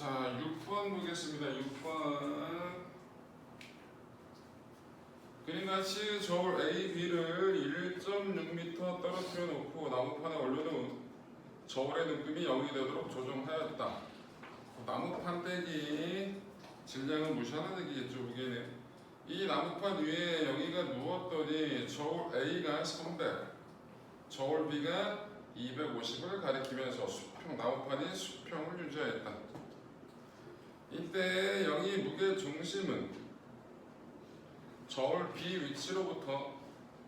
자, 6번 보겠습니다. 6번. 그림같이 저울 A, B를 1.6m 떨어뜨려 놓고 나무판에 올려놓은 저울의 눈금이 0이 되도록 조정하였다. 나무판 떼기 질량을 무시하는 얘기겠죠, 무게는. 이 나무판 위에 0이가 누웠더니 저울 A가 300, 저울 B가 250을 가리키면서 수평, 나무판이 수평을 유지하였다. 이때 0이 무게 중심은 저울 B 위치로부터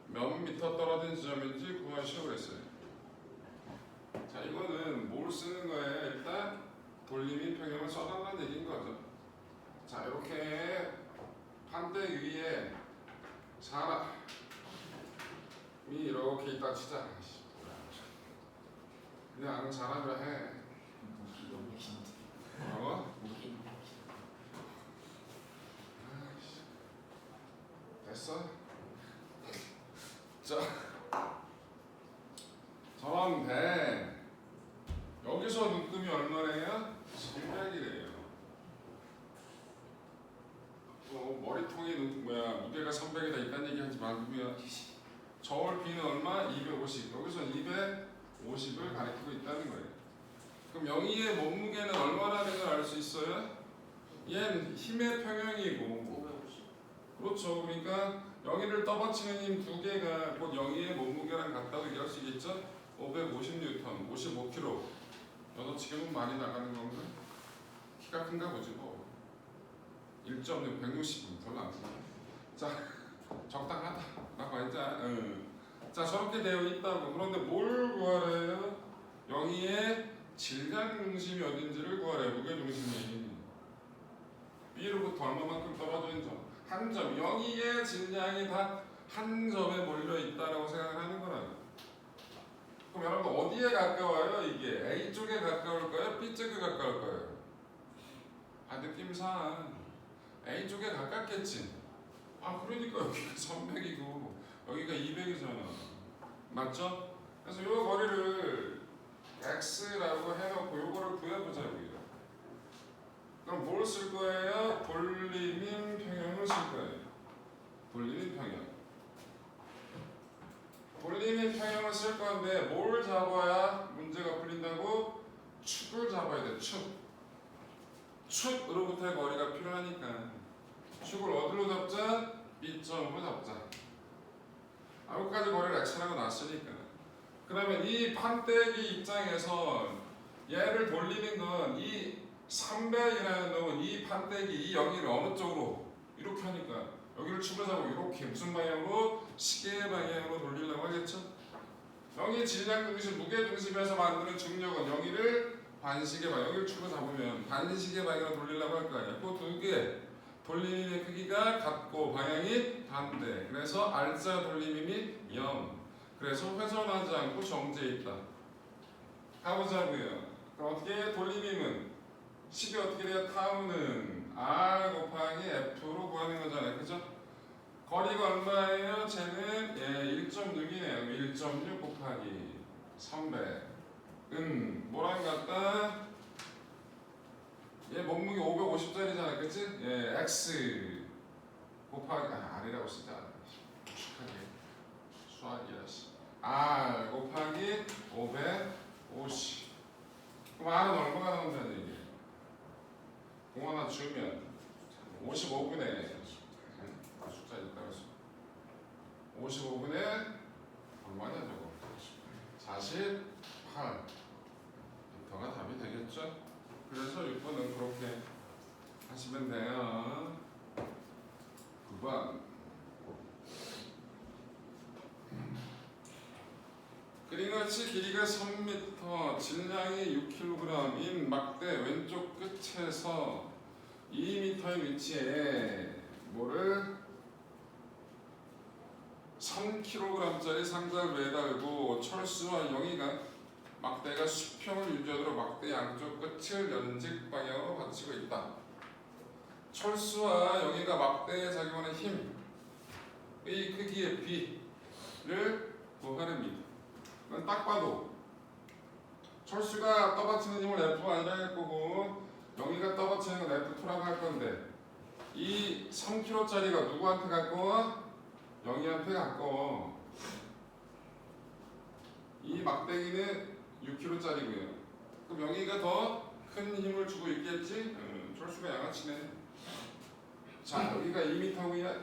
몇 미터 떨어진 지점인지 구하시오 그랬어요. 자, 이거는 뭘 쓰는 거예요? 일단 돌림인 평형을 써달라는 얘기인 거죠. 자, 이렇게 판대 위에 사람이 이렇게 있다 치자. 그냥 사람이라 해. 뭐라고? 됐어? 자, 저런 배 여기서 눈금이 얼마래요? 300이래요. 머리통이 무게가 300이다 이딴 얘기하지 말고요. 저울 B는 얼마? 250. 여기서 250을 가리키고 있다는 거예요. 그럼 영희의 몸무게는 얼마라는 걸 알 수 있어요? 얘는 힘의 평형이고, 그렇죠. 그러니까 영희를 떠받치는 힘 두 개가 곧 영희의 몸무게랑 같다고 얘기할 수 있겠죠? 550N, 55kg. 여섯 지금은 많이 나가는 건가? 키가 큰가 보지 뭐. 1.6, 160, 별로 안 크다. 자, 적당하다. 맞자. 자, 저렇게 되어 있다고. 그런데 뭘 구하래요? 영희의 질량 중심이 어딘지를 구하래요. 무게 중심이. B로부터 얼마만큼 떨어져 있는 점. 한 점. 영희의 질량이 다 한 점에 몰려 있다라고 생각을 하는 거라고. 그럼 여러분 어디에 가까워요? 이게 A 쪽에 가까울까요? B 쪽에 가까울까요? 느낌상 A 쪽에 가깝겠지. 그러니까 여기가 300이고 여기가 200이잖아. 맞죠? 그래서 이 거리를 X라고 해놓고 요거를 구해보자고요. 그럼 뭘 쓸 거예요? 돌림인 평형을 쓸 거예요. 돌림인 평형. 돌림인 평형을 쓸 건데 뭘 잡아야 문제가 풀린다고? 축을 잡아야 돼. 축. 축으로부터의 거리가 필요하니까 축을 어디로 잡자? B점으로 잡자. 여기까지 거리를 X라고 놨으니까. 그러면 이 판때기 입장에서 얘를 돌리는 건 이 300이라는 놈은 이 판때기 이 여기를 어느 쪽으로 이렇게 하니까 여기를 축을 잡고 이렇게 무슨 방향으로? 시계 방향으로 돌리려고 하겠죠? 여기 질량 중심, 무게 중심에서 만드는 중력은 여기를 반시계 방향, 여기를 축을 잡으면 반시계 방향으로 돌리려고 할 거 아니야. 그 두 개 돌림의 크기가 같고 방향이 반대. 그래서 R자 돌림임이 0. 그래서 훼손하지 않고 정지해 있다. 가보자고요. 그럼 어떻게 돌림임은 식이 어떻게 돼요? 타우는 R 곱하기 F로 구하는 거잖아요. 그죠? 거리가 얼마예요? 쟤는 1.6이네요. 1.6 곱하기 300은 뭐랑 같다? 얘 몸무게 550짜리잖아. 그치? X 곱하기 R이라고 쓰자. 축하게 수학이야. R 곱하기 550. 그럼 R은 얼마가 나온다는 얘기예요? 공 하나 주면 55분의 숫자 있다고 했어. 55분의 얼마냐 저거? 48 미터가 답이 되겠죠? 그래서 6번은 그렇게 하시면 돼요. 9번. 그림같이 길이가 3m, 질량이 6kg인 막대 왼쪽 끝에서 2m의 위치에 뭐를 3kg짜리 상자를 매달고 철수와 영희가 막대가 수평을 유지하도록 막대 양쪽 끝을 연직 방향으로 받치고 있다. 철수와 영희가 막대에 작용하는 힘의 크기의 B를 구하랍니다. 딱 봐도 철수가 떠받치는 힘을 F가 아니라 할 거고 영희가 이 3kg짜리가 누구한테 가까워? 영희한테 가까워. 이 막대기는 6kg짜리고요. 그럼 영희가 더 큰 힘을 주고 있겠지? 철수가 양아치네. 자, 여기가 2m고요.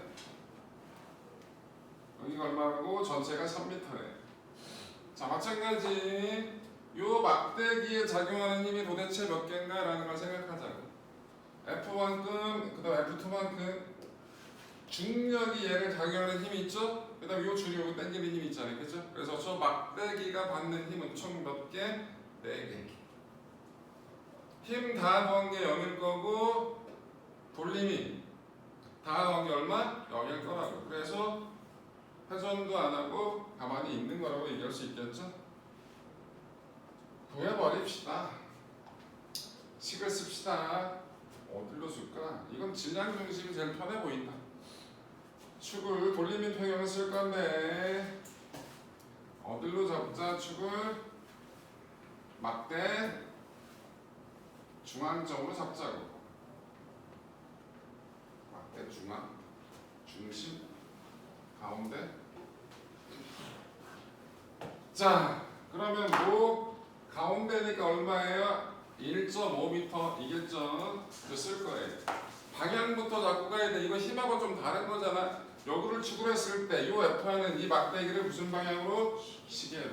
여기가 얼마고? 전체가 3m네. 자, 마찬가지. 요 막대기에 작용하는 힘이 도대체 몇 개인가? 라는 걸 생각하자고. F1큼, 그 다음 F2만큼 중력이 얘를 작용하는 힘이 있죠? 그 다음 요 줄이 요거 당기는 힘이 있잖아요. 그죠? 그래서 저 막대기가 받는 힘은 총 몇 개? 4개. 힘 다 더한 게 0일 거고, 돌림이 다 더한 게 얼마? 0일 거라고. 그래서 회전도 안 하고 가만히 있는 거라고 얘기할 수 있겠죠? 구해버립시다. 식을 씁시다. 어디로 줄까? 이건 질량 중심이 제일 편해 보인다. 축을 돌림인 평형을 쓸 건데 어디로 잡자? 축을 막대 중앙점으로 잡자고. 막대 중앙, 중심, 가운데. 자, 그러면 뭐 가운데니까 얼마예요? 1.5m 이겠죠? 쓸 거예요. 방향부터 잡고 가야 돼. 이거 힘하고 좀 다른 거잖아. 여기를 축을 했을 때 이 F는 이 막대기를 무슨 방향으로? 시계로.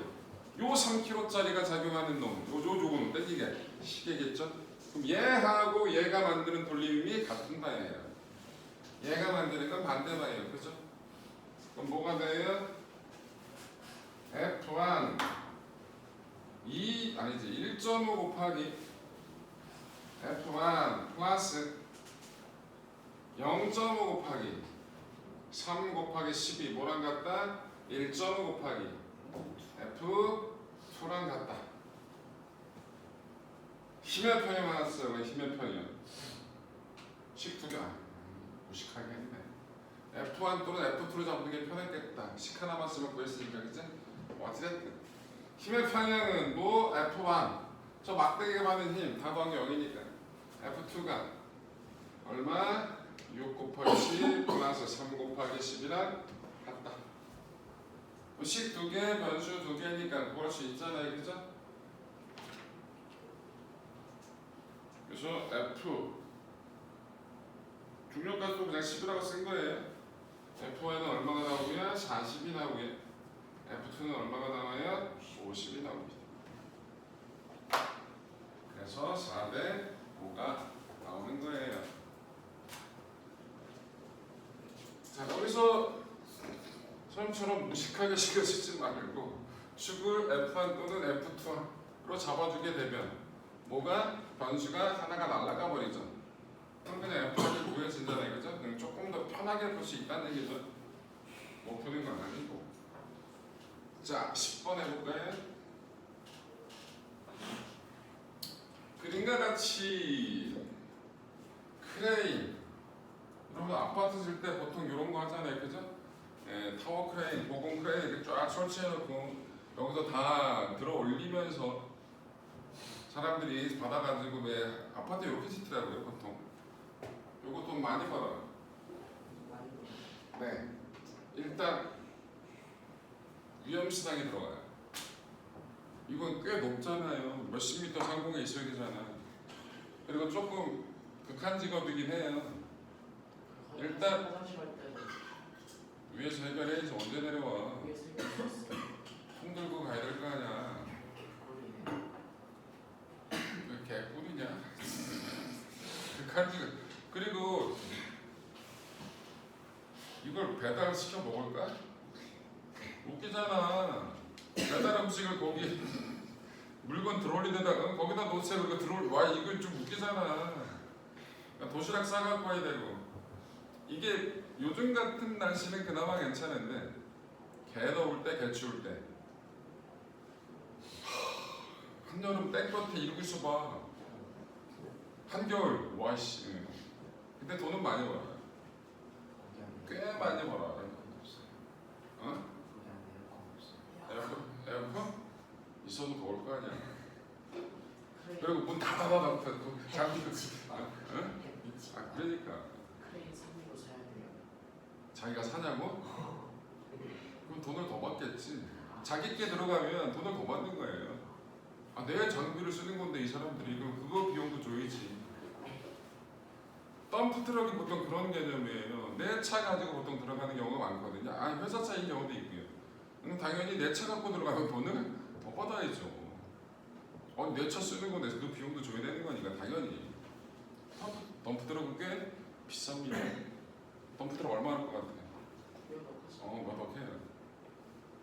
요 3kg짜리가 작용하는 놈, 요거는 땡기게 시계겠죠? 그럼 얘하고 얘가 만드는 돌림이 같은 방향이에요. 얘가 만드는 건 반대 방향이에요. 그죠? 그럼 뭐가 돼요? F1 1.5 곱하기 F1 플러스 0.5 곱하기 3 곱하기 12 뭐랑 같다? 1.5 곱하기 F2랑 같다. 힘의 평형 하나 써요. 힘의 평형. 식 두 개. 무식하게 했네. F1 또는 F2로 잡는 게 편했겠다. 식 하나만 쓰면 구했으니까 그치? 어찌됐든 힘의 평형은 뭐? F1 저 막대기가 받는 힘 다 더한 게 0이니까 F2가 얼마? 6 곱하기 10 플러스 3 곱하기 10이랑 같다. 식 두 개, 변수 두 개니까 구할 수 있잖아요. 그죠? 그래서 F 중력가도 그냥 10이라고 쓴 거예요. F1은 얼마가 나오고요? 40이 나오고요. F2는 얼마가 나와요? 50이 나옵니다. 그래서 4대 5가 나오는 거예요. 자, 여기서 처음처럼 무식하게 신경 쓰지 말고 축을 F1 또는 F2로 잡아주게 되면 뭐가? 변수가 하나가 날아가 버리죠. 그럼 그냥 F1을 구해진다는 거죠. 그럼 조금 더 편하게 볼 수 있다는 얘기죠. 못 푸는 건 아니고. 자, 10번 해볼까요? 그림과 같이 크레인. 여러분 아파트 질 때 보통 이런 거 하잖아요. 그죠? 타워 크레인, 보공 크레인 이렇게 쫙 설치해놓고 여기서 다 들어 올리면서 사람들이 받아가지고 왜 아파트 이렇게 짓더라고요. 보통. 요거 돈 많이 벌어요. 네. 일단 위험수당이 들어가요. 이건 꽤 높잖아요. 몇십 미터 상공에 있어야 되잖아. 그리고 조금 극한 직업이긴 해요. 일단 위에서 해결해야지. 언제 내려와. 손 들고 가야 될 거 아니야. 왜 개꿀이냐. 극한 직업. 그리고 이걸 배달시켜 먹을까? 웃기잖아. 배달 음식을 거기 물건 들어올린 데다가 거기다 놓으세요. 그거 와 이거 좀 웃기잖아. 도시락 싸갖고 와야 되고. 이게 요즘 같은 날씨는 그나마 괜찮은데 개 더울 때, 개 추울 때 한여름 땡볕에 이러고 있어봐. 한겨울 와씨. 근데 돈은 많이 벌어. 꽤 많이 벌어. 어? 에어컨? 있어도 더울 거 아니야. 그리고 문 닫아놔. 장비 응? 아 그러니까 자기가 사냐고? 그럼 돈을 더 받겠지. 자기 게 들어가면 돈을 더 받는 거예요. 아, 내 장비를 쓰는 건데 이 사람들이 그럼 그거 비용도 줘야지. 덤프 트럭이 보통 그런 개념이에요. 내 차 가지고 보통 들어가는 경우가 많거든요. 아, 회사 차인 경우도 있고요. 당연히 내 차 갖고 들어가면 돈을 더 받아야죠. 내 차 쓰는 건데 그 비용도 줘야 되는 거니까 당연히. 덤프 트럭은 꽤 비쌉니다. 덤프 트럭 얼마 할 것 같아?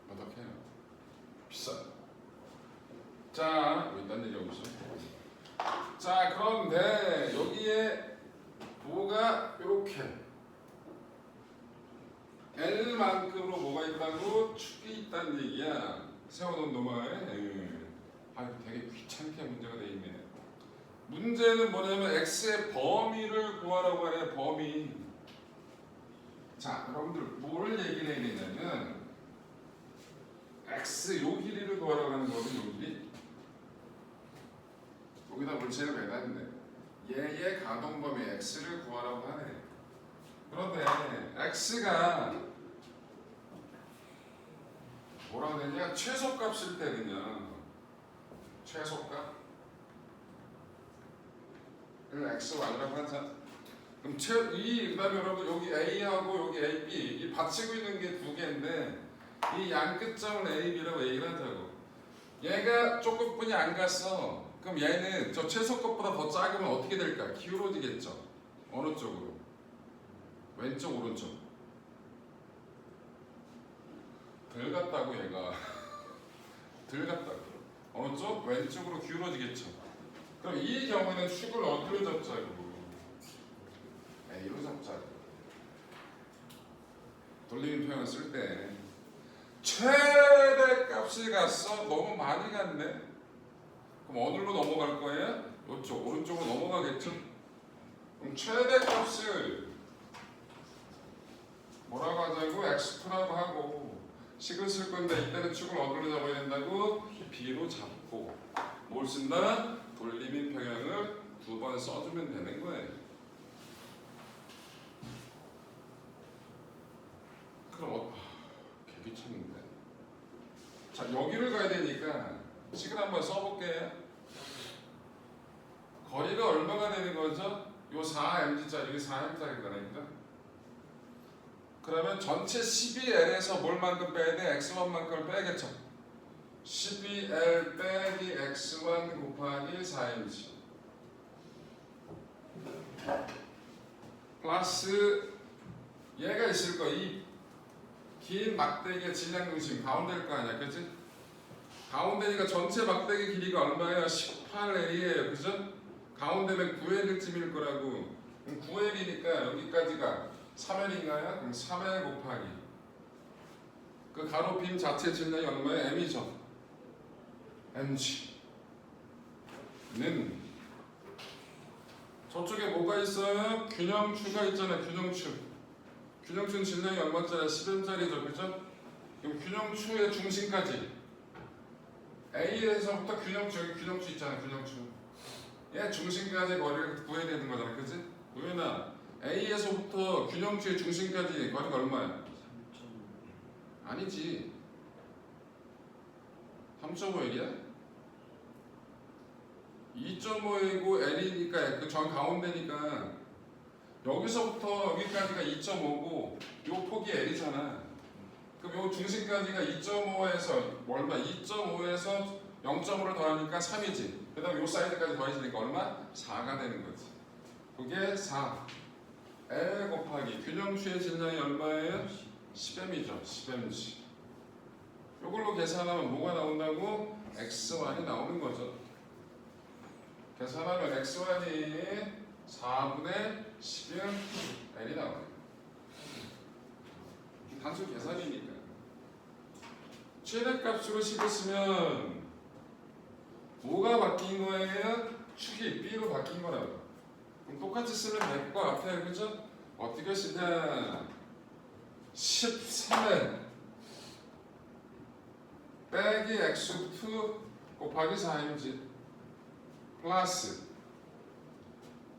몇 억해요. 비싸. 자, 왜 딴 얘기하고 있어? 자, 그런데 여기에 뭐가 이렇게 L만큼으로 뭐가 있다고? 축이 있다는 얘기야. 세워놓은 도마에. 되게 귀찮게 문제가 돼 있네. 문제는 뭐냐면 x의 범위를 구하라고 하네. 범위. 자, 여러분들 뭘 얘기를 해야 되냐면 x 요 길이를 구하라고 하는 거는 요 길이. 여기다 물체를 매놨네. 얘의 가동범위 x를 구하라고 하네. 그런데 x가 뭐라고 되냐? 최소값일 때는요. 최소값 xy라고 하자. 그럼 그다음에 여러분 여기 a하고 여기 ab 이 받치고 있는 게 두 개인데 이 양 끝점을 a, b라고 얘기를 하자고. 얘가 조금뿐이 안 갔어. 그럼 얘는 저 최소값보다 더 작으면 어떻게 될까? 기울어지겠죠. 어느 쪽으로? 왼쪽, 오른쪽. 덜 갔다고 얘가. 덜 갔다고. 어느 쪽? 왼쪽으로 기울어지겠죠. 그럼 이 경우에는 축을 어디로 잡자고? A로 잡자고. 돌리는 표현을 쓸 때 최대값이 갔어? 너무 많이 갔네? 그럼 어디로 넘어갈 거예요? 이쪽, 오른쪽으로 넘어가겠죠? 그럼 최대값을 뭐라고 하자고? x표라고 하고 식을 쓸 건데 이때는 축을 어디로 잡아야 된다고? b로 잡고 뭘 쓴다? 돌림인 평형을 두 번 써주면 되는 거예요. 그럼 개귀찮은데. 자, 여기를 가야 되니까 식을 한번 써볼게요. 거리가 얼마가 되는 거죠? 요 4m짜리, 이게 4m짜리 거니까. 그러면 전체 12L에서 뭘만큼 빼야 돼? X1만큼을 빼겠죠. 12L 빼기 X1 곱하기 4mc 플러스 얘가 있을 거. 이 긴 막대기의 질량 중심 가운데일 거 아니야, 그치? 가운데니까 전체 막대기 길이가 얼마예요? 18L이에요, 그죠? 가운데면 9L쯤일 거라고. 그럼 9L이니까 여기까지가 3L인가요? 그럼 3L 곱하기 그 가로 빔 자체 질량이 얼마예요? M이죠. mg는 저쪽에 뭐가 있어요? 균형추가 있잖아요. 균형추는 질량이 얼마짜리? 10m짜리죠, 그죠? 그럼 균형추의 중심까지 A에서부터 균형추, 여기 균형추 있잖아요. 균형추 얘 중심까지 거리를 구해야 되는 거잖아, 그치? 우연아, A에서부터 균형추의 중심까지 거리가 얼마야? 아니지. 3.5L이야? 2.5이고 L이니까 그 전 가운데니까 여기서부터 여기까지가 2.5고 요 폭이 L이잖아. 그럼 요 중심까지가 2.5에서 얼마? 2.5에서 0.5를 더하니까 3이지. 그 다음에 요 사이즈까지 더해지니까 얼마? 4가 되는 거지. 그게 4 L 곱하기 균형추의 질량이 얼마예요? 10m이죠. 10mg. 요걸로 계산하면 뭐가 나온다고? X1이 나오는 거죠. 계산하면 X1이 4분의 11L이 나와요. 단순 계산이니까. 최대값으로 식었으면 뭐가 바뀐 거예요? 축이 B로 바뀐 거라고. 그럼 똑같이 쓰면 될 것 같아요, 그죠? 어떻게 쓰냐? 13L 빼기 X2 곱하기 4mg 플러스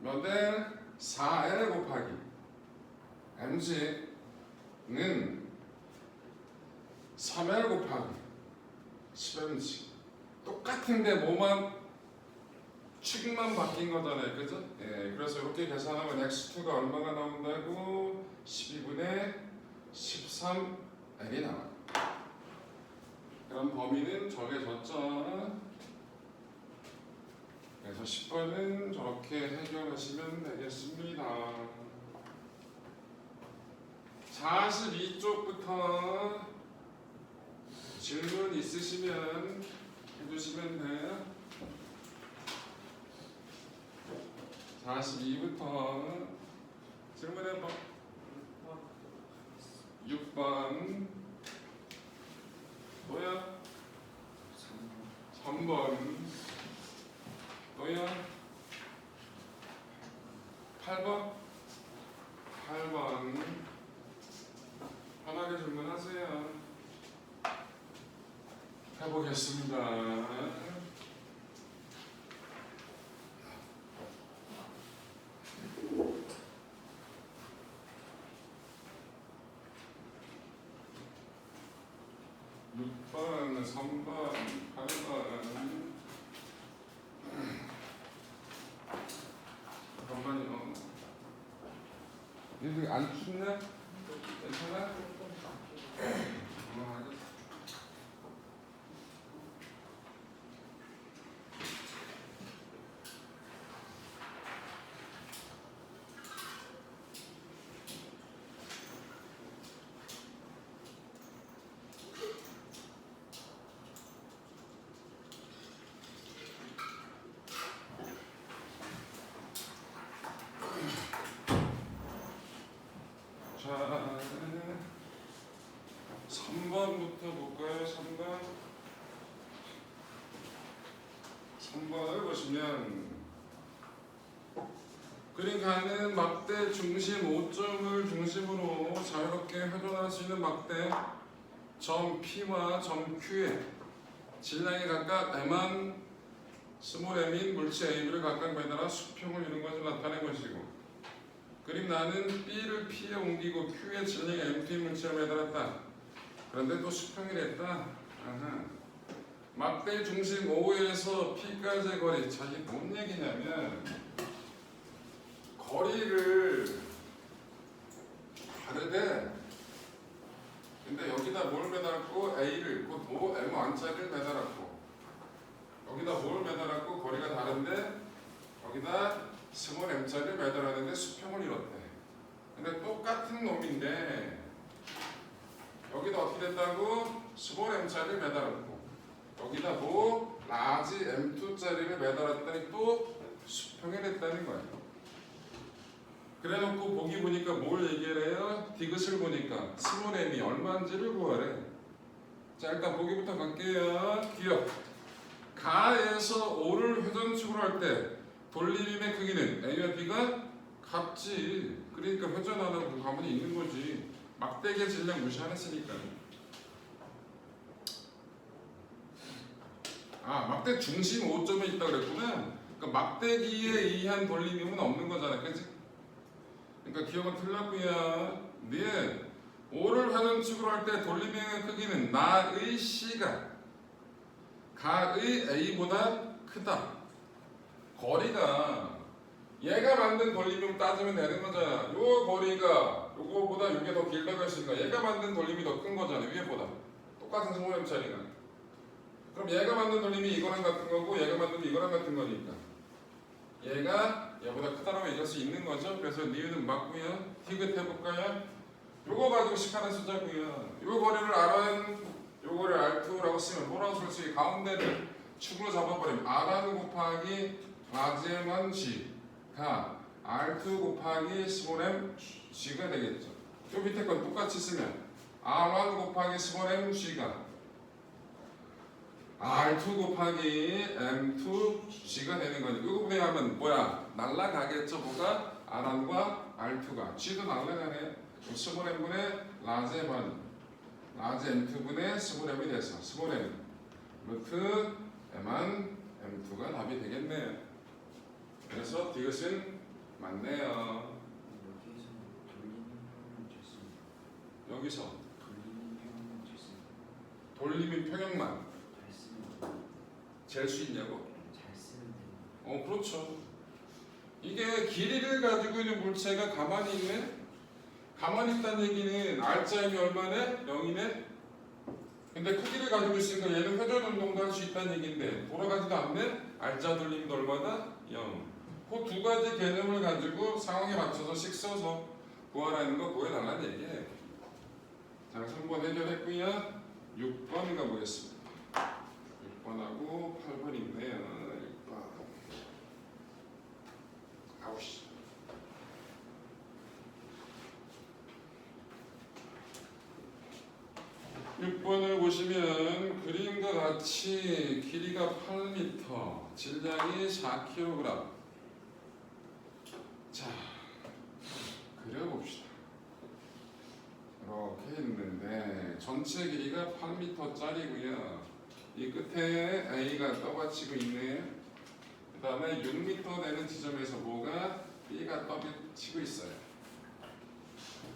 몇 L? 4L 곱하기 mg 는 3L 곱하기 10M씩 똑같은데 뭐만 축만 바뀐 거잖아요, 그죠? 예, 그래서 이렇게 계산하면 x2가 얼마가 나온다고? 12분의 13L이 나와요. 그럼 범위는 정해졌죠. 그래서 10번은 저렇게 해결하시면 되겠습니다. 42쪽부터 질문 있으시면 해주시면 돼요. 42부터 질문해봐. 6번 또야? 3번 또야? 8번? 8번 편하게 질문하세요. 해보겠습니다. 6번, 3번, 8번. 잠깐만요. 이거 안 춥냐? 괜찮아? 알겠어. 자, 3번부터 볼까요? 3번을 보시면 그러니까는 막대 중심 5점을 중심으로 자유롭게 회전할 수 있는 막대 점 P와 점 Q의 질량이 각각 M한 스몰 m인 물체 AB를 각각 매달아 수평을 이룬 것을 나타낸 것이고, 그림 나는 B를 P에 옮기고 Q의 질량이 M2인 물체에 매달았다. 그런데 또 수평이 됐다. 아하. 막대 중심 O에서 P까지의 거리. 자, 이게 뭔 얘기냐면 거리를 다르대. 근데 여기다 뭘 매달았고 A를 곧 M1짜리를 매달았고, 여기다 뭘 매달았고 거리가 다른데 여기다 스몰 m짜리를 매달았는데 수평을 이뤘대. 근데 똑같은 놈인데 여기다 어떻게 됐다고? 스몰 m짜리를 매달았고 여기다 뭐 라지 m2짜리를 매달았더니 또 수평이 됐다는 거야. 그래놓고 보기 보니까 뭘 얘기를 해요? 디귿을 보니까 스몰 m이 얼마인지를 구하래. 자, 일단 보기부터 갈게요. 기억. 가에서 O를 회전축으로 할 때 돌림의 크기는 A와 B가 같지. 그러니까 회전 안 하고 가만히 있는 거지. 막대기의 질량 무시 안 했으니까. 아, 막대 중심 5점에 있다 그랬구나. 그러니까 막대기에 의한 돌림임은 없는 거잖아, 그치? 그러니까 기억은 틀렸고요. 네, O를 회전축으로 할 때 돌림의 크기는 나의 C가 가의 A보다 크다. 거리가 얘가 만든 돌림을 따지면 되는 거잖아. 요 거리가 요거보다 요게 더 길다고 했으니까 얘가 만든 돌림이 더 큰 거잖아, 위에보다. 똑같은 스몰 m짜리가. 그럼 얘가 만든 돌림이 이거랑 같은 거고 얘가 만든 게 이거랑 같은 거니까 얘가 얘보다 크다라고 얘기할 수 있는 거죠. 그래서 니은은 맞고요. 디귿 해볼까요? 요거 가지고 식하는 숫자고요. 요 거리를 요거를 R2라고 쓰면 뭐라고 쓸 수 있어요? 가운데를 축으로 잡아버리면 R1 곱하기 라지만 G가 R2 곱하기 스몰 m G가 되겠죠. 요 밑에 건 똑같이 쓰면 R1 곱하기 스몰 m G가 R2 곱하기 M2 G가 되는 거니. 이거 분해하면 뭐야? 날라가겠죠. 뭐가? R1과 R2가 G도 날라가네. 스몰 m분의 라지 m 라지 M2분의 스몰 m이 돼서 스몰 m 루트 m한 M2가 답이 되겠네요. 그래서 디귿은 맞네요. 여기서 돌리는 평균 잘 돌림인 평형만 쓰면 잴 수 있냐고? 잘 쓰면 되는 그렇죠. 이게 길이를 가지고 있는 물체가 가만히 있네? 가만히 있다는 얘기는 R자임이 얼마네? 0이네? 근데 크기를 가지고 있으니까 얘는 회전 운동도 할 수 있다는 얘기인데 돌아가지도 않네? R자 돌림도 얼마다? 0. 그 두 가지 개념을 가지고 상황에 맞춰서 식 써서 구하라는 거 구해달라는 얘기예요. 자, 3번 해결했고요. 6번 가보겠습니다. 6번하고 8번 있네요. 6번. 아우씨. 6번을 보시면 그림과 같이 길이가 8m, 질량이 4kg. 자, 그려봅시다. 이렇게 있는데 전체 길이가 8m짜리고요. 이 끝에 A가 떠받치고 있네요. 그 다음에 6m 되는 지점에서 뭐가 B가 떠받치고 있어요.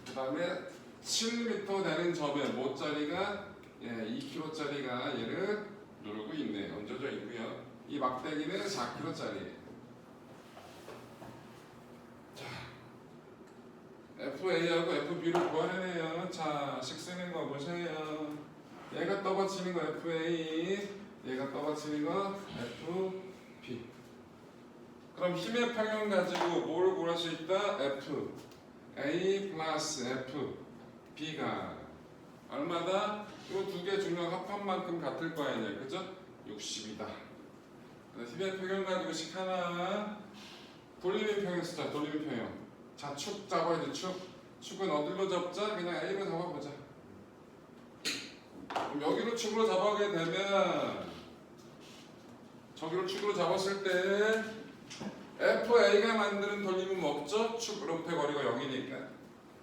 그 다음에 7m 되는 점에 모짜리가 2kg짜리가 얘를 누르고 있네요. 얹어져 있고요. 이 막대기는 4kg짜리예요. 자, FA하고 FB를 구하려네요. 자, 식 쓰는 거 보세요. 얘가 떠받치는 거 FA, 얘가 떠받치는 거 FB. 그럼 힘의 평형 가지고 뭘 구할 수 있다? F A 플러스 F B가 얼마다? 이 두 개 중량 합한 만큼 같을 거 아니냐, 그죠? 60이다. 힘의 평형 가지고 식 하나. 돌림의 평형 쓰자. 돌림의 평형. 자, 축 잡아야지. 축은 어디로 잡자? 그냥 A로 잡아보자. 그럼 여기로 축으로 잡아게 되면 저기로 축으로 잡았을 때 FA가 만드는 돌림은 없죠? 축으로부터 거리가 0이니까.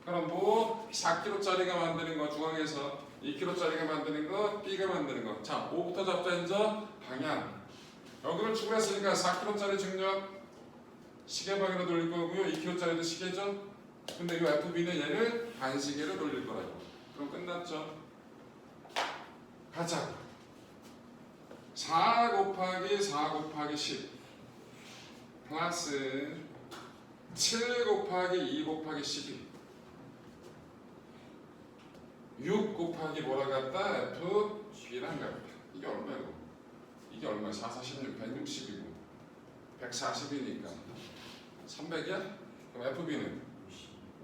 그럼 뭐 4kg짜리가 만드는 거 중앙에서 2kg짜리가 만드는 거 B가 만드는 거. 자, 5부터 잡자. 이제 방향. 여기를 축을 했으니까 4kg짜리 중력 시계 방향으로 돌릴 거고요. 2kg짜리도 시계죠. 근데 이 FB는 얘를 반시계로 돌릴 거라고. 그럼 끝났죠. 가자. 4 곱하기 4 곱하기 10 플러스 7 곱하기 2 곱하기 12 6 곱하기 뭐라 같다? F B랑 같다. 이게 얼마고? 이게 얼마야? 4, 46, 160이고 140이니까 300이야? 그럼 FB는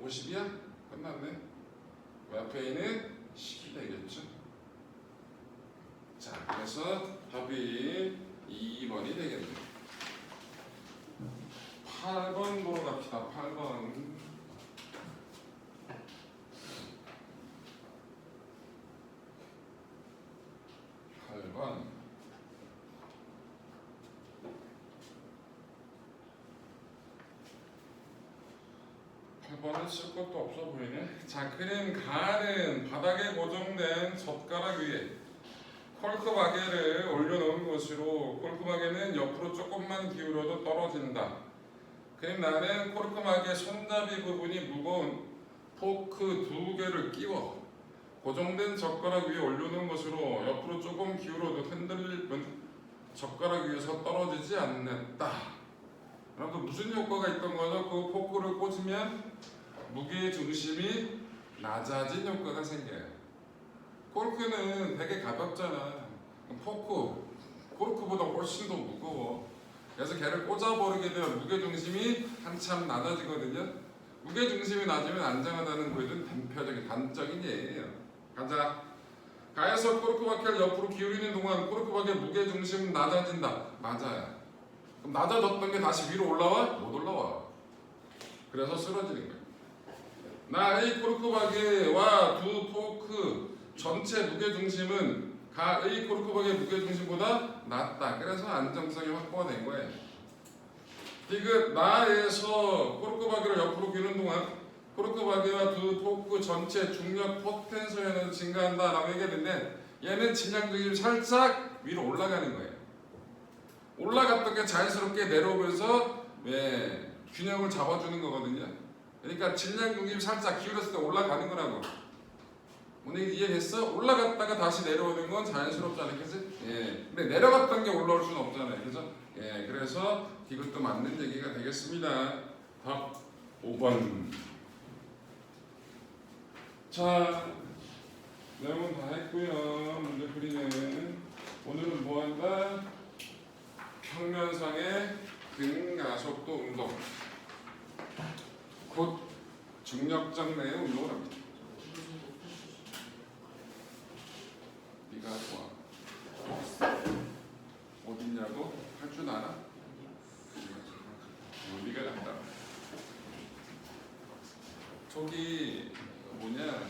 50이야? 끝났네. FA는 10이 되겠죠. 자, 그래서 답이 2번이 되겠네. 8번 보러 갑시다. 8번. 8번. 8번은 쓸 것도 없어 보이네. 자, 그림 가는 바닥에 고정된 젓가락 위에 콜크 바게를 올려놓은 것으로 콜크 바게는 옆으로 조금만 기울어도 떨어진다. 그림 나는 콜크 바게 손잡이 부분이 무거운 포크 2개를 끼워 고정된 젓가락 위에 올려놓은 것으로 옆으로 조금 기울어도 흔들릴 뿐 젓가락 위에서 떨어지지 않는다. 그럼 무슨 효과가 있던 거죠? 그 포크를 꽂으면 무게 중심이 낮아진 효과가 생겨요. 코르크는 되게 가볍잖아. 코르크보다 훨씬 더 무거워. 그래서 걔를 꽂아버리게 되면 무게 중심이 한참 낮아지거든요. 무게 중심이 낮으면 안정하다는 거에는 대표적인 단적인 예예요. 가자. 가에서 코르크 바퀴를 옆으로 기울이는 동안 코르크 바퀴의 무게 중심은 낮아진다. 맞아요. 그럼 낮아졌던 게 다시 위로 올라와? 못 올라와. 그래서 쓰러지는 거예요. 나 A 코르크 바퀴와 두 포크 전체 무게 중심은 가 A 코르크 바퀴의 무게 중심보다 낮다. 그래서 안정성이 확보가 된 거예요. 디귿 나에서 코르크 바퀴를 옆으로 기우는 동안 코르크 바퀴와 두 포크 전체 중력 포텐셜 에너지 증가한다라고 얘기했는데 얘는 질량 중심이 살짝 위로 올라가는 거예요. 올라갔던 게 자연스럽게 내려오면서 균형을 잡아주는 거거든요. 그러니까 질량 중심이 살짝 기울었을 때 올라가는 거라고. 오늘 이해됐어? 올라갔다가 다시 내려오는 건 자연스럽지 않겠지? 예. 근데 내려갔던 게 올라올 수는 없잖아요. 그죠? 예. 그래서 이것도 맞는 얘기가 되겠습니다. 답 5번. 자, 내용은 다 했고요. 문제 풀이는 오늘은 뭐 한다? 평면상의 등가속도 운동. 곧 중력장 내의 운동을 합니다. 네가 좋아. 어딨냐고? 할 줄 알아? 네가 낫다. 저기 뭐냐?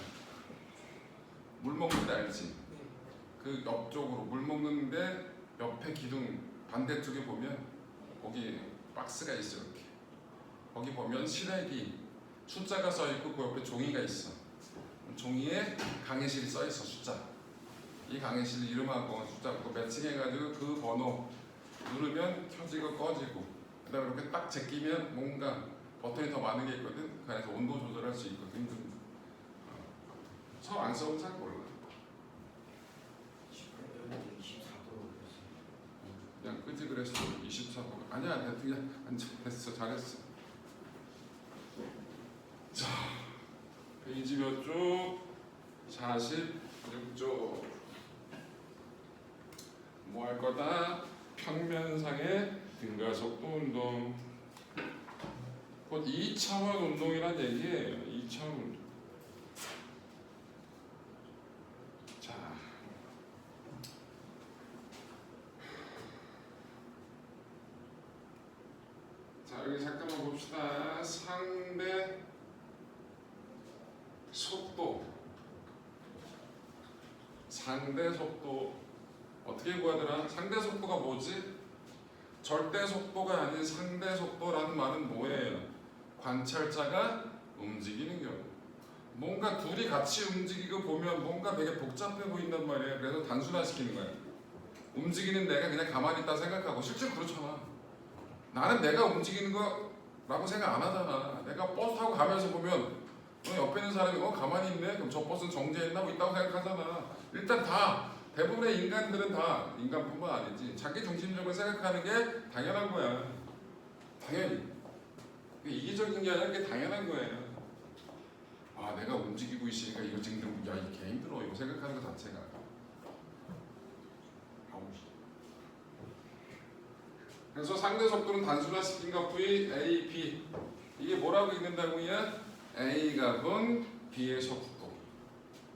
물 먹는 데 알지? 그 옆쪽으로 물 먹는데 옆에 기둥 반대쪽에 보면 거기 박스가 있어 이렇게. 거기 보면 실외기 숫자가 써 있고 그 옆에 종이가 있어. 종이에 강의실이 써 있어 숫자. 이 강의실 이름하고 숫자 그 매칭해가지고 그 번호 누르면 켜지고 꺼지고. 그다음에 이렇게 딱 제끼면 뭔가 버튼이 더 많은 게 있거든. 그래서 온도 조절할 수 있거든. 처음 안 써본 잘 몰라. 여기 24도 그냥 끄지 그랬어. 24번. 아니야, 그냥 됐어. 잘했어. 자, 페이지 몇 쪽? 46쪽. 뭐 할 거다? 평면상의 등가속도 운동. 곧 2차원 운동이란 얘기예요. 2차원 운동. 자, 여기 잠깐만 봅시다. 상대 속도. 상대 속도 어떻게 구하더라? 상대 속도가 뭐지? 절대 속도가 아닌 상대 속도라는 말은 뭐예요? 관찰자가 움직이는 경우. 뭔가 둘이 같이 움직이고 보면 뭔가 되게 복잡해 보인단 말이에요. 그래서 단순화시키는 거예요. 움직이는 내가 그냥 가만히 있다 생각하고 실제로 그렇잖아. 나는 내가 움직이는 거라고 생각 안 하잖아. 내가 버스 타고 가면서 보면 옆에 있는 사람이 가만히 있네? 그럼 저 버스는 정지했나? 뭐 있다고 생각하잖아. 일단 다 대부분의 인간들은 다 인간뿐만 아니지 자기 중심적으로 생각하는 게 당연한 거야. 당연히 이기적인 게 아니라 그게 당연한 거예요. 아 내가 움직이고 있으니까 이거 지금 야 이게 힘들어 이거 생각하는 것 자체가. 그래서 상대 속도는 단순화시킨 것 V, A, B 이게 뭐라고 읽는다고요? A가 본 B의 속도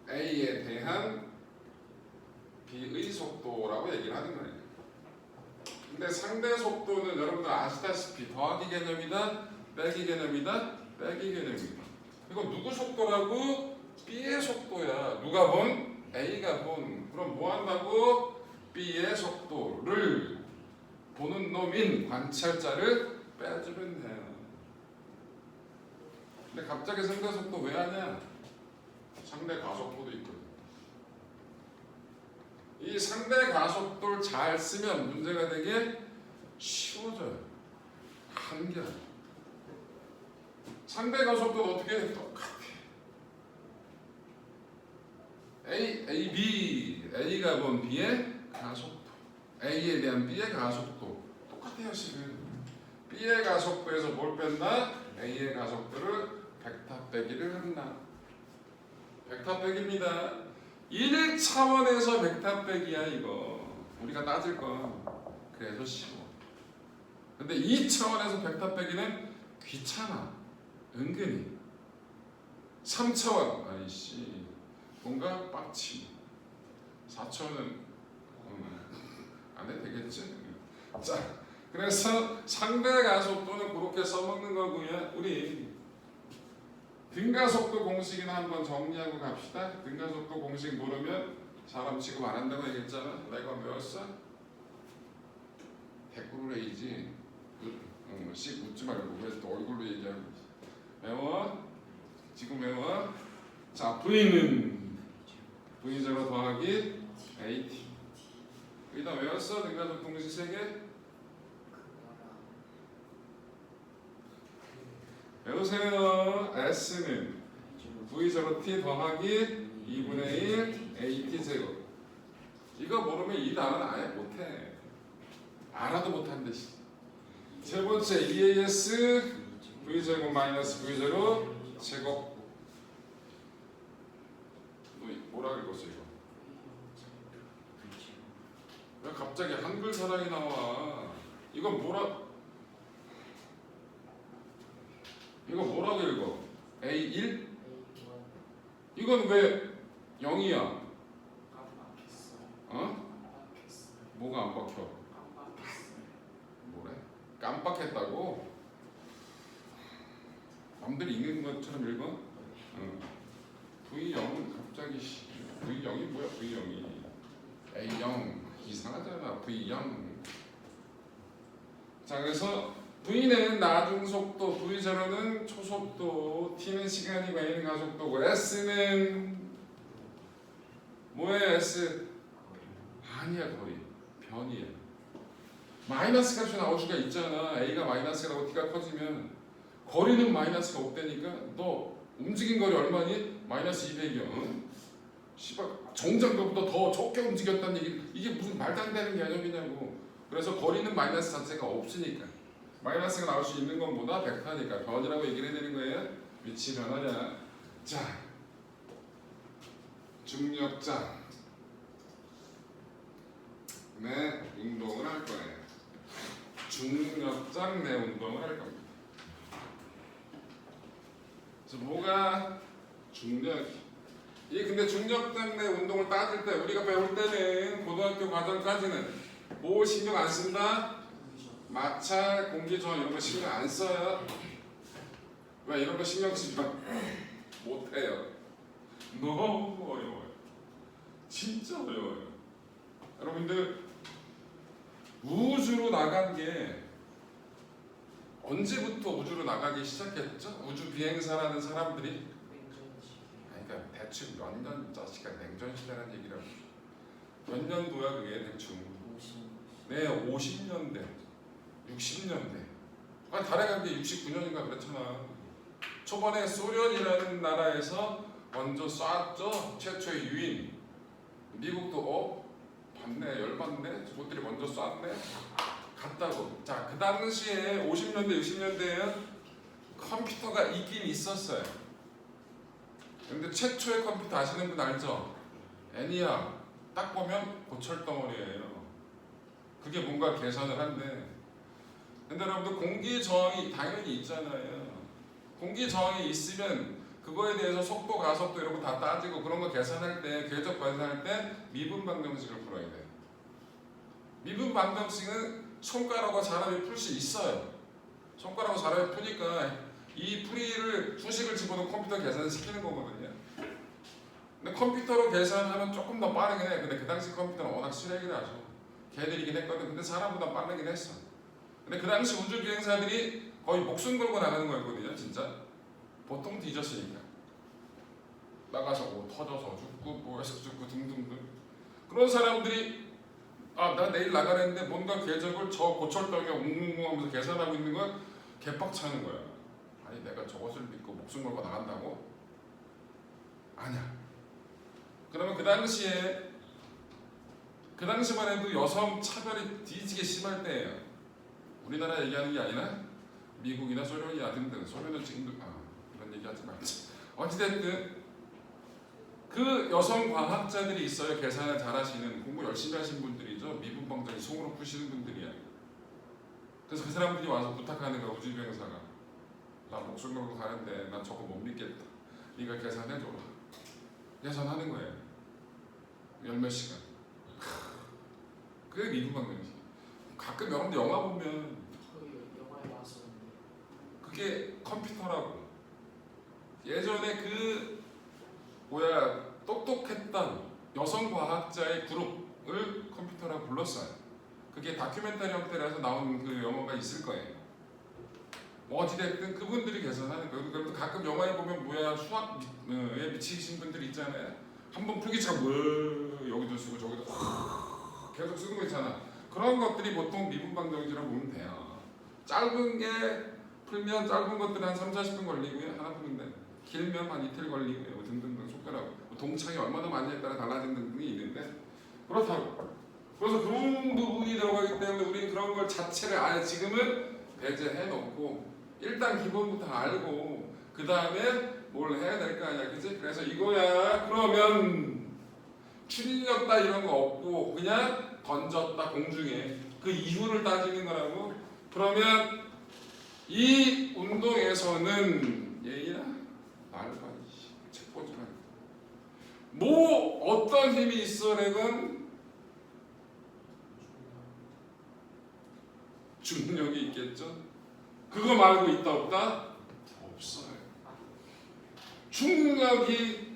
A에 대한 B의 속도라고 얘기를 하는 거예요. 근데 상대 속도는 여러분들 아시다시피 더하기 개념이다 빼기 개념이다 빼기 개념이다. 이거 누구 속도라고? B의 속도야. 누가 본? A가 본. 그럼 뭐 한다고? B의 속도를 보는 놈인 관찰자를 빼주면 돼요. 근데 갑자기 상대 속도 왜 하냐? 상대 가속도도 있거든. 이 상대 가속도를 잘 쓰면 문제가 되게 쉬워져요. 한결. 상대 가속도는 어떻게 해? 똑같아. A, B, A가 본 B의 가속도, A에 대한 B의 가속도 똑같아요 실은. B의 가속도에서 뭘 뺀다? A의 가속도를 벡터 빼기를 한다. 벡터 빼기입니다. 1차원에서 벡터 빼기야 이거. 우리가 따질 거. 그래서 쉬워. 근데 2차원에서 벡터 빼기는 귀찮아. 은근히. 3차원 아이씨 뭔가 빡치. 4차원은 안 해도 되겠지? 자, 그래서 상대 가속도는 그렇게 써먹는 거고요. 우리 등가속도 공식이나 한번 정리하고 갑시다. 등가속도 공식 모르면 사람 취급 안 한다고 얘기했잖아. 내가 외웠어? 댓글로 해야지. 씩 웃지 말고 왜 또 얼굴로 얘기하고 외워? 지금 외워? 자, V는 V제로 더하기 AT. 여기다 외웠어? 등가속도 공식 3개? 외우세요. S는 V제로 T 더하기 2분의 1 AT 제곱. 이거 모르면 이 단어는 아예 못해. 알아도 못한대. 세 번째 EAS V제곱 마이너스 V0 제곱. 너 뭐라 읽었어 이거? 왜 갑자기 한글 사랑이 나와? 이건 뭐라고 읽어? A1? 이건 왜 0이야? 어? 뭐가 안 박혀? 뭐래? 깜빡했다고? 남들이 읽는 것처럼 읽어? 응. V0은 갑자기 V0이 뭐야? V0이 A0 이상하잖아. V0. 자, 그래서 V는 나중속도, V0는 초속도, T는 시간이고 A는 가속도고, S는 뭐예요? S? 아니야, 거리. 변이야. 마이너스 값이 나올 수가 있잖아. A가 마이너스라고 T가 커지면 거리는 마이너스가 없다니까. 너 움직인 거리 얼마니? 마이너스 200이요. 응? 씨발 정작 그보다 더 적게 움직였다는 얘기. 이게 무슨 말도 안 되는 개념이냐고. 그래서 거리는 마이너스 자체가 없으니까 마이너스가 나올 수 있는 건 뭐다? 벡터니까 변이라고 얘기를 해야 되는 거예요. 위치 변화냐. 자, 중력장 내 운동을 할 거예요. 중력장 내 운동을 할 겁니다. 그래서 뭐가 중력? 이 근데 중력장 내 운동을 따질 때 우리가 배울 때는 고등학교 과정까지는 뭐 신경 안 쓴다? 마찰, 공기저항 이런 거 신경 안 써요. 왜 이런 거 신경 쓰면 못해요. 너무 어려워요. 진짜 어려워요. 여러분들 우주로 나간 게 언제부터 우주로 나가기 시작했죠? 우주 비행사라는 사람들이 그러니까 대충 몇 년 자식아 냉전 시대라는 얘기라고. 몇 년도야 그게 대충? 네, 50년대, 60년대. 아, 달에 간 게 69년인가 그랬잖아. 초반에 소련이라는 나라에서 먼저 쐈죠. 최초의 유인. 미국도 봤네, 열받네. 저것들이 먼저 쐈네. 갔다고. 자, 그 당시에 50년대, 60년대에 컴퓨터가 있긴 있었어요. 근데 최초의 컴퓨터 아시는 분 알죠? 애니악. 딱 보면 고철덩어리예요. 그게 뭔가 계산을 한대. 근데 여러분들 공기 저항이 당연히 있잖아요. 공기 저항이 있으면 그거에 대해서 속도, 가속도 이런 거 다 따지고 그런 거 계산할 때, 궤적 계산할 때 미분 방정식을 풀어야 돼요. 미분 방정식은 손가락으로 사람이 풀 수 있어요. 손가락으로 사람이 푸니까 이 풀이를 수식을 집어넣고 컴퓨터 계산을 시키는 거거든요. 근데 컴퓨터로 계산하면 조금 더 빠르긴 해. 근데 그 당시 컴퓨터는 워낙 쓰레기라서 걔들이긴 했거든. 근데 사람보다 빠르긴 했어. 근데 그 당시 우주 비행사들이 거의 목숨 걸고 나가는 거였거든요. 진짜 보통 뒤졌으니까 나가서 뭐 터져서 죽고 뭐해서 죽고 등등등. 그런 사람들이 나 내일 나가랬는데 뭔가 궤적을 저 고철덩이에 웅웅웅 하면서 계산하고 있는 건 개빡차는 거야. 아니 내가 저것을 믿고 목숨 걸고 나간다고? 아니야. 그러면 그 당시만 해도 여성 차별이 뒤지게 심할 때예요. 우리나라 얘기하는 게 아니라 미국이나 소련이나 등등. 소련은 지금도 이런 얘기하지 말자. 어찌됐든 그 여성 과학자들이 있어요. 계산을 잘하시는 공부 열심히 하신 분들이죠. 미분 방정식 속으로 푸시는 분들이야. 그래서 그 사람들이 와서 부탁하는 거야. 우주 비행사가 나 목숨 걸고 가는데 난 저거 못 믿겠다. 네가 계산해줘라. 계산하는 거예요. 열몇 시간. 그게 미분 방정식. 가끔 여러분들 영화 보면 영화에 나왔었는데 그게 컴퓨터라고. 예전에 똑똑했던 여성 과학자의 그룹을 컴퓨터라고 불렀어요. 그게 다큐멘터리 형태라서 나온 그 영화가 있을 거예요. 뭐 어찌됐든 그분들이 계산하는 거예요. 그럼 가끔 영화에 보면 수학에 미치신 분들 있잖아요. 한번 풀기 참 여기도 쓰고 저기도 계속 쓰는 거 있잖아. 그런 것들이 보통 미분 방정식이라고 보면 돼요. 짧은 게 풀면 짧은 것들은 한 3, 40분 걸리고요. 하나 푸는데 길면 한 이틀 걸리고요. 등등등 손가락 동창이 얼마나 많냐에 따라 달라지는 부분이 있는데 그렇다고. 그래서 그런 부분이 들어가기 때문에 우리는 그런 걸 자체를 아예 지금은 배제해 놓고 일단 기본부터 알고 그 다음에 뭘 해야 될 거 아니야, 그치? 그래서 이거야. 그러면 추진력다 이런 거 없고 그냥 던졌다 공중에 그 이유를 따지는 거라고. 그러면 이 운동에서는 얘야 말봐 책 보지 마. 뭐 어떤 힘이 있어 내건 중력이 있겠죠. 그거 말고 있다 없다? 없어요. 중력이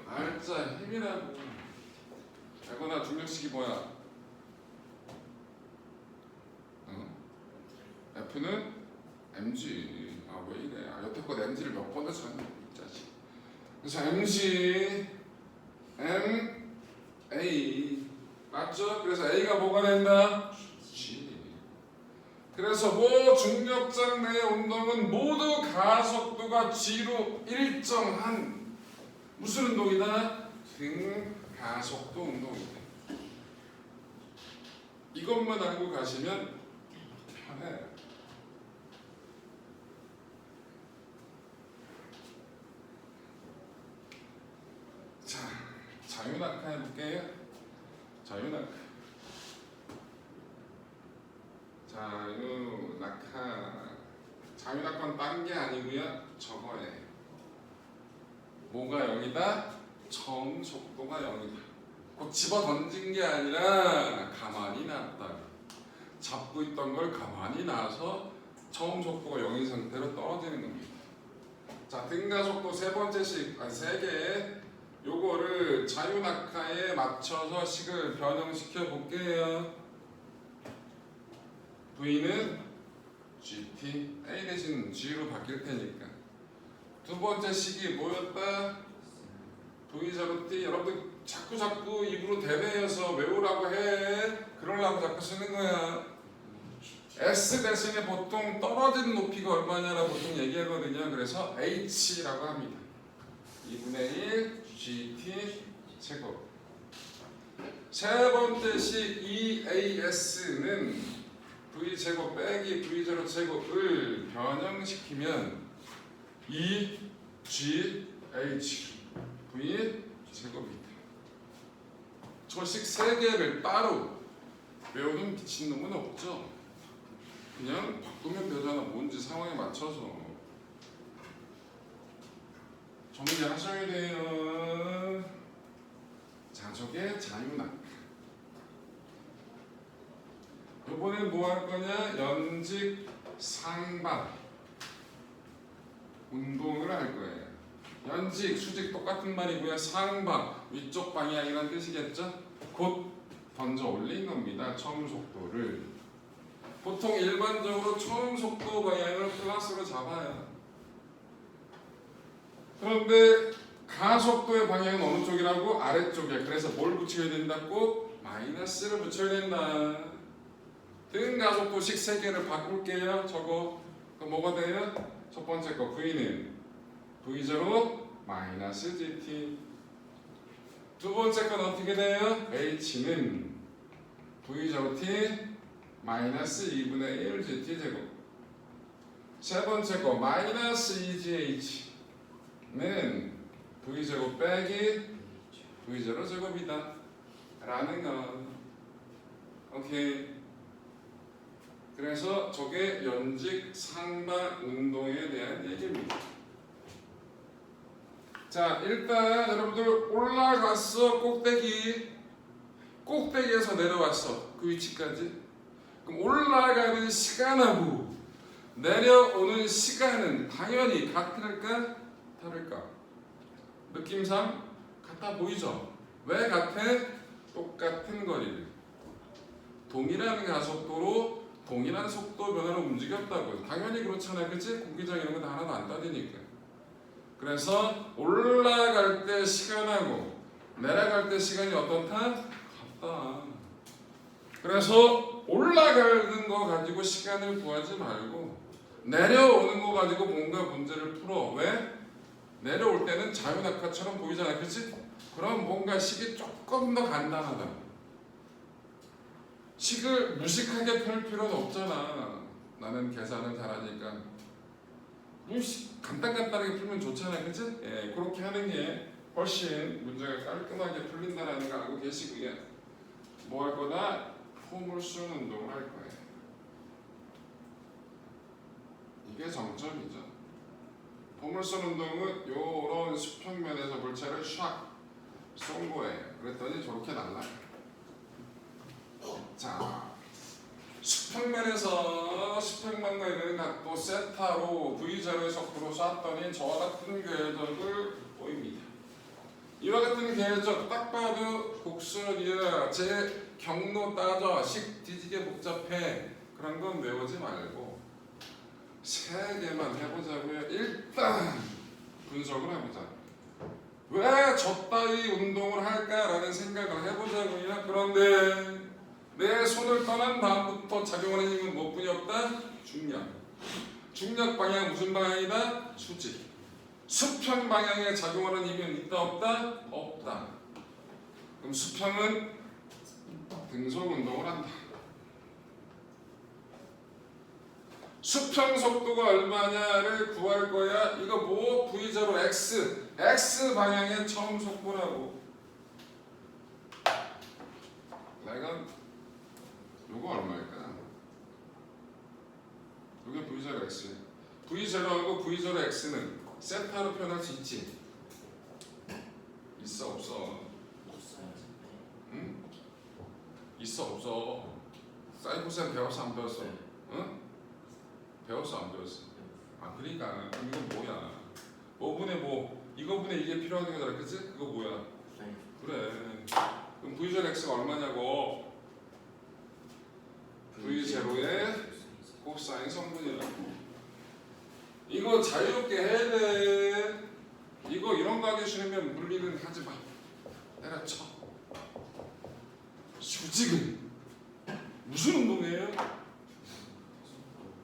알자 힘이라고. 알거나 중력식이 뭐야? F는 mg. 아 왜 이래? 여태껏 mg를 몇 번을 썼는데 이 자식. 그래서 mg m a 맞죠? 그래서 a가 뭐가 된다? g. 그래서 뭐 중력장 내의 운동은 모두 가속도가 g로 일정한 무슨 운동이다? 등 가속도 운동이다. 이것만 알고 가시면 편해. 자, 자유낙하 해볼게요. 자유낙하. 자유낙하는 딴 게 아니고요. 저거예요. 뭐가 0이다? 처음 속도가 0이다. 곧 집어 던진 게 아니라 가만히 놨다. 잡고 있던 걸 가만히 놔서 처음 속도가 0인 상태로 떨어지는 겁니다. 자, 등가속도 세 번째씩, 세 개. 요거를 자유낙하에 맞춰서 식을 변형시켜 볼게요. V는 GT, A 대신 G로 바뀔 테니까. 두 번째 식이 뭐였다? V 제로 T. 여러분들 자꾸 입으로 대뇌어서 외우라고 해. 그러려고 자꾸 쓰는 거야. S 대신에 보통 떨어진 높이가 얼마냐라고 보통 얘기하거든요. 그래서 H라고 합니다. 2분의 1 GT 제곱. 세 번째 식 EAS는 V 제곱 빼기 V 제로 제곱을 변형시키면 EGH V 제곱이다. 저 식 세 개를 따로 외우는 미친놈은 없죠. 그냥 바꾸면 되잖아. 뭔지 상황에 맞춰서 정리하셔야 돼요. 자, 저게 자유낙하. 이번엔 뭐 할 거냐? 연직 상방 운동을 할 거예요. 연직, 수직 똑같은 말이고요. 상방, 위쪽 방향이라는 뜻이겠죠? 곧 던져 올린 겁니다. 처음 속도를. 보통 일반적으로 처음 속도 방향을 플러스로 잡아요. 그런데 가속도의 방향은 어느 쪽이라고? 아래쪽이야. 그래서 뭘 붙여야 된다고? 마이너스를 붙여야 된다. 등 가속도식 세 개를 바꿀게요. 저거. 그럼 뭐가 돼요? 첫 번째 거 V는 V0 마이너스 GT. 두 번째 건 어떻게 돼요? H는 V0 T 마이너스 2분의 1 GT 제곱. 세 번째 거 마이너스 2GH는 V0 빼기 V0 제곱이다 라는 거. 오케이. 그래서 저게 연직 상방 운동에 대한 얘기입니다. 자, 일단 여러분들 올라갔어. 꼭대기에서 내려왔어. 그 위치까지. 그럼 올라가는 시간하고 내려오는 시간은 당연히 같을까? 다를까? 느낌상 같아 보이죠? 왜 같아? 똑같은 거리를 동일한 가속도로 동일한 속도 변화로 움직였다고. 당연히 그렇잖아요. 그치? 공기장 이런 거 다 하나도 안 따지니까. 그래서 올라갈 때 시간하고 내려갈 때 시간이 어떻다? 같다. 그래서 올라가는 거 가지고 시간을 구하지 말고 내려오는 거 가지고 뭔가 문제를 풀어. 왜? 내려올 때는 자유낙하처럼 보이잖아, 그치? 그럼 뭔가 식이 조금 더 간단하다. 식을 무식하게 펼 필요는 없잖아. 나는 계산을 잘하니까. 간단하게 풀면 좋잖아요, 그치? 예, 그렇게 하는 게 훨씬 문제가 깔끔하게 풀린다는 거 알고 계시고요. 뭐 할 거다? 포물선 운동을 할 거예요. 이게 정점이죠. 포물선 운동은 요런 수평면에서 물체를 샥 쏜 거예요. 그랬더니 저렇게 날아가요. 자, 수평면에서 수평면과 이르는 각도 세타로 V자로의 속도로 쐈더니 저와 같은 궤적을 보입니다. 이와 같은 궤적 딱 봐도 곡선이야. 제 경로 따져 식 뒤지게 복잡해. 그런 건 외우지 말고 세 개만 해보자고요. 일단 분석을 해보자. 왜 저 따위 운동을 할까라는 생각을 해보자고요. 그런데 내 손을 떠난 다음부터 작용하는 힘은 뭐뿐이 없다? 중력. 중력 방향 무슨 방향이다? 수직. 수평 방향에 작용하는 힘은 있다 없다? 없다. 그럼 수평은 등속 운동을 한다. 수평 속도가 얼마냐를 구할 거야. 이거 뭐? V자로 X. X 방향의 처음 속도라고. 내가 요거 얼마일까? 요게 V자로 X. V0하고 V0 X는 세타로 표현할 수 있지? 있어 없어? 응? 있어 없어? 사이코센 배웠어 안 배웠어? 응? 배웠어 안 배웠어? 아 그러니까 그럼 이건 뭐야? 5분의 뭐 이거분의 이게 필요한 거잖아, 그치? 그거 뭐야? 그래. 그럼 V0 X가 얼마냐고? V0의 코사인 성분이라고. 이거 자유롭게 해야 돼. 이거 이런 거 하기 싫으면 물리는 하지 마. 때려쳐. 수직은 무슨 운동이에요?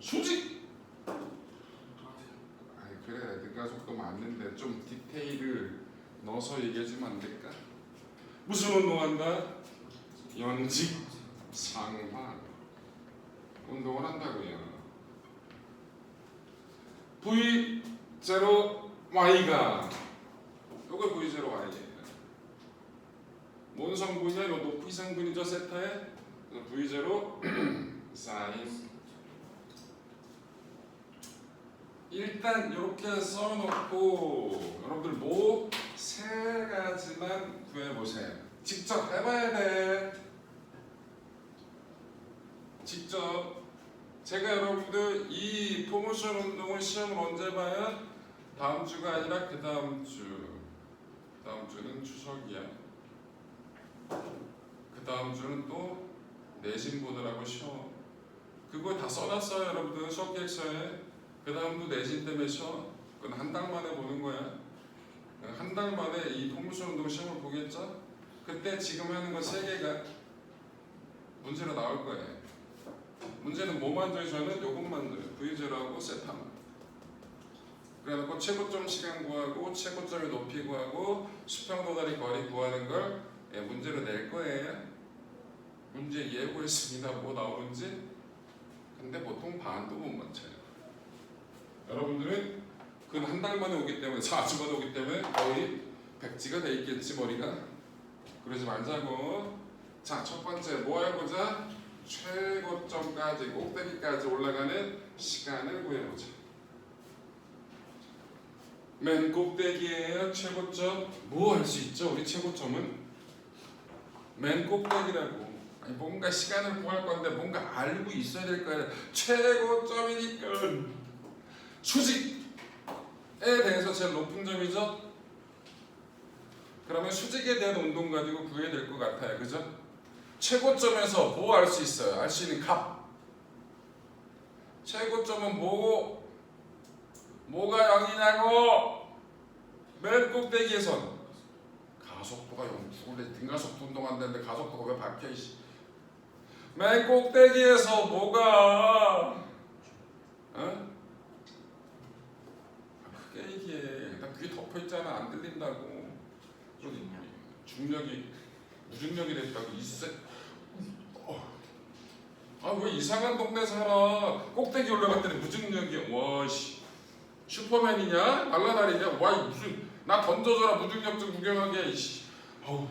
수직. 아이 그래, 등가속도 맞는데 좀 디테일을 넣어서 얘기해주면 안 될까? 무슨 운동한다? 연직 상방 운동을 한다고요. V0Y가 요거 V0Y예요. 뭔 성분이야? 요 높이 성분이죠, 세타에. V0 사인. 일단 이렇게 써놓고 여러분들 뭐 세 가지만 구해보세요. 직접 해봐야 돼. 직접. 제가 여러분들 이 포모션 운동을 시험을 언제 봐요? 다음 주가 아니라 그 다음 주. 다음 주는 추석이야. 그 다음 주는 또 내신 보느라고 쉬어. 그거 다 써놨어요, 여러분들 수업 계획서에. 그 다음도 내신 때문에 쉬어. 그건 한 달 만에 보는 거야. 한 달 만에 이 포모션 운동 시험을 보겠죠? 그때 지금 하는 거 세 개가 문제로 나올 거예요. 문제는 뭐만 줘요? 저는 요것만 줘요. V0하고 세타만. 그래놓고 최고점 시간 구하고 최고점의 높이 구하고 수평 도다리 거리 구하는 걸 문제로 낼 거예요. 문제 예고했습니다. 뭐 나오는지. 근데 보통 반도 못 맞춰요. 여러분들은 그건 한 달 만에 오기 때문에 4주 만에 오기 때문에 거의 백지가 돼 있겠지 머리가. 그러지 말자고. 자, 첫 번째 뭐 해보자? 최고점까지 꼭대기까지 올라가는 시간을 구해보자. 맨 꼭대기에요. 최고점. 뭐 할 수 있죠? 우리 최고점은 맨 꼭대기라고. 아니 뭔가 시간을 구할 건데 뭔가 알고 있어야 될 거야. 최고점이니까 수직에 대해서 제일 높은 점이죠. 그러면 수직에 대한 운동 가지고 구해야 될 것 같아요. 그죠? 최고점에서 뭐 알 수 있어요? 알 수 있는 값. 최고점은 뭐가 0이냐고. 맨 꼭대기에선 가속도가 0. 원래 등가속도 운동한다는데 가속도가 왜 박혀 있어? 맨 꼭대기에서 뭐가 크게 얘기해. 나 귀 덮어 있잖아. 안 들린다고. 중력이 무중력이 됐다고 이세. 아왜 이상한 동네 살아? 꼭대기 올라갔더니 무중력이야. 와씨 슈퍼맨이냐? 날라다니냐? 와 이 무슨 나 던져줘라 무중력 좀 구경하게. 이씨. 어우.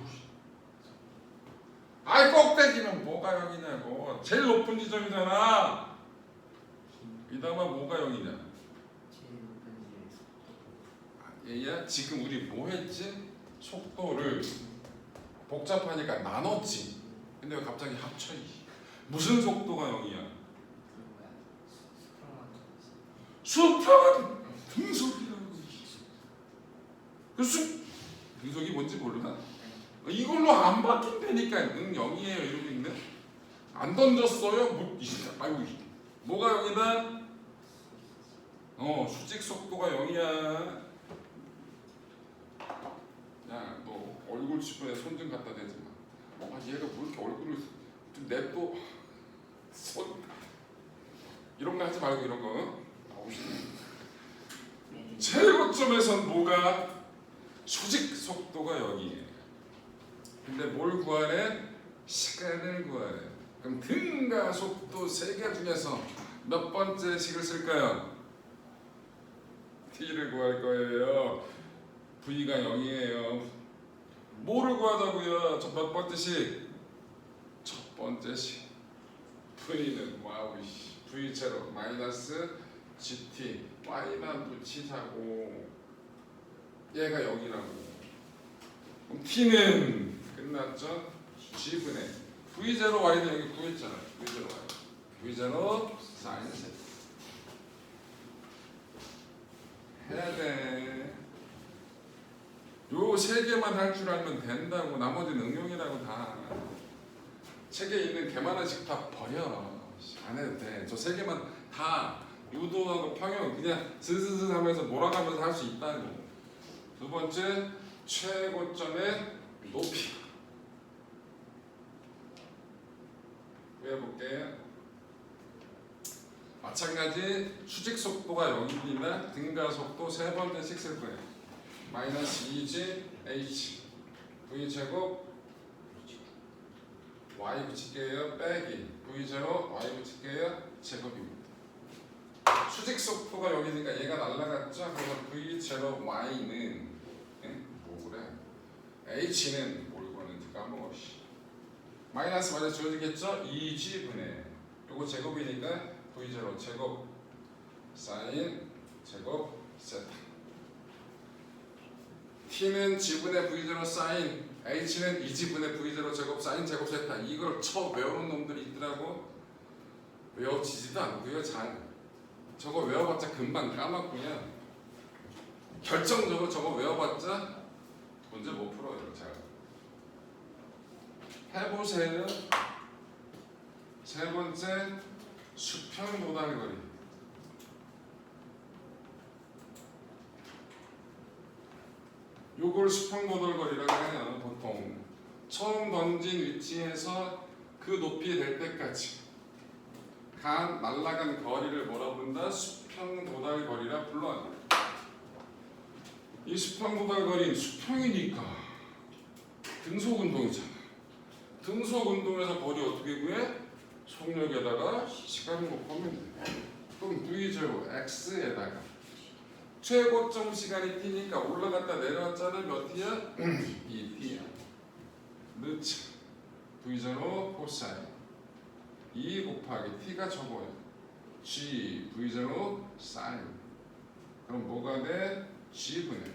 아이 꼭대기는 뭐가 영이냐고. 제일 높은 지점이잖아. 이다마 뭐가 영이냐? 제일 높은 얘야 지금 우리 뭐 했지? 속도를 복잡하니까 나눴지. 근데 왜 갑자기 합쳐? 무슨 속도가 0이야? 수평은 등속이라고. 등속이 뭔지 몰라? 이걸로 안 바뀐다니까. 0이에요 이러고 있네. 안 던졌어요? 아이고 뭐가 0이다? 수직 속도가 0이야. 야, 너 얼굴 주변에 손 좀 갖다 대지 마. 얘가 왜 이렇게 얼굴을 좀 냅둬. 손 이런 거 하지 말고 이런 거. 최고점에선 뭐가? 수직 속도가 0이에요. 근데 뭘 구하래? 시간을 구하래. 그럼 등가 속도 세 개 중에서 몇 번째 식을 쓸까요? t를 구할 거예요. v가 0이에요. 뭐를 구하자고요? 첫 몇 번째 식? 첫 번째 식. v는 v 제로 마이너스 gt y만 붙이자고. 얘가 0이라고. 그럼 t는 끝났죠? g분의 v 제로 y는 여기 구했잖아. v 제로 y. v 제로 사인 세타. 해야 돼. 요 세 개만 할 줄 알면 된다고. 나머지는 응용이라고 다. 책에 있는 개만한 식 다 버려. 안 해도 돼. 저 세 개만 다 유도하고 평형 그냥 스스스 하면서 몰아가면서 할 수 있다고. 두 번째 최고점의 높이. 외워볼게요. 마찬가지 수직 속도가 0입니다. 등가 속도 세 번째씩 쓸 거예요. 마이너스 2g h v 제곱 y 붙일게요. 빼기 v 제로 y 붙일게요. 제곱입니다. 수직 속도가 0이니까 얘가 날라갔죠. 그래서 v 제로 y는 뭐 그래? h는 뭘 구하는지 까먹어. 마이너스 마이너스 지워지겠죠? 2g 분의 요거 제곱이니까 v 제로 제곱 사인 제곱 세타. t는 g분의 v 제로 사인, h는 2g분의 v 제로 제곱 사인 제곱 세타. 이걸 처음 외우는 놈들이 있더라고. 외워지지도 않고요. 저거 외워봤자 금방 까먹고요. 결정적으로 저거 외워봤자 문제 못 풀어요. 잘 해보세요. 세 번째 수평 도달거리. 요걸 수평 도달거리라고 해요. 보통 처음 던진 위치에서 그 높이 될 때까지 날아간 거리를 뭐라 부른다? 수평 도달거리라 불러요. 이 수평 도달거리는 수평이니까 등속 운동이잖아. 등속 운동에서 거리 어떻게 구해? 속력에다가 시간을 곱하면 돼. 그럼 v 제곱 x에다가 최고점 시간이 t니까 올라갔다 내려왔잖아. 몇 t야? 2t야. 넣자. v 제곱 코사인 2 곱하기 t가 적어요. g v 제곱 사인. 그럼 뭐가 돼? g분의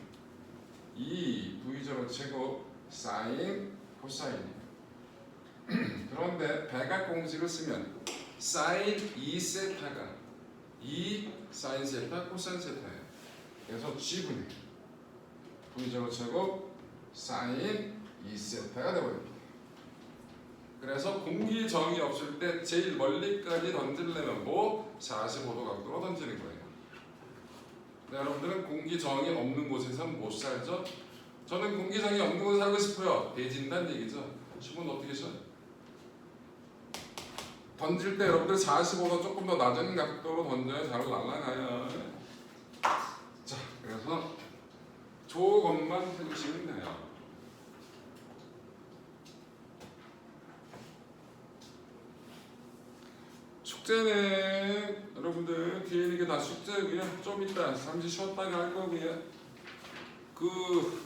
2 v 제곱 제곱 사인 코사인이야. 그런데 백악 공식을 쓰면 사인 2세타가 2 사인 세타 코사인 세타예요. 그래서 g분의 v 제곱 제곱 사인 2세타가 되버립니다. 그래서 공기 정이 없을 때 제일 멀리까지 던지려면 뭐 45도 각도로 던지는 거예요. 네, 여러분들은 공기 정이 없는 곳에서는 못 살죠? 저는 공기 정이 없는 곳에 살고 싶어요. 대진다는 얘기죠. 시분 어떻게 써? 던질 때 여러분들 45도 조금 더 낮은 각도로 던져야 잘 날아가요. 자, 그래서 거예요. 숙제는 여러분들 뒤에 있는 게 다 숙제고요. 좀 이따 잠시 쉬었다가 할 거고요. 그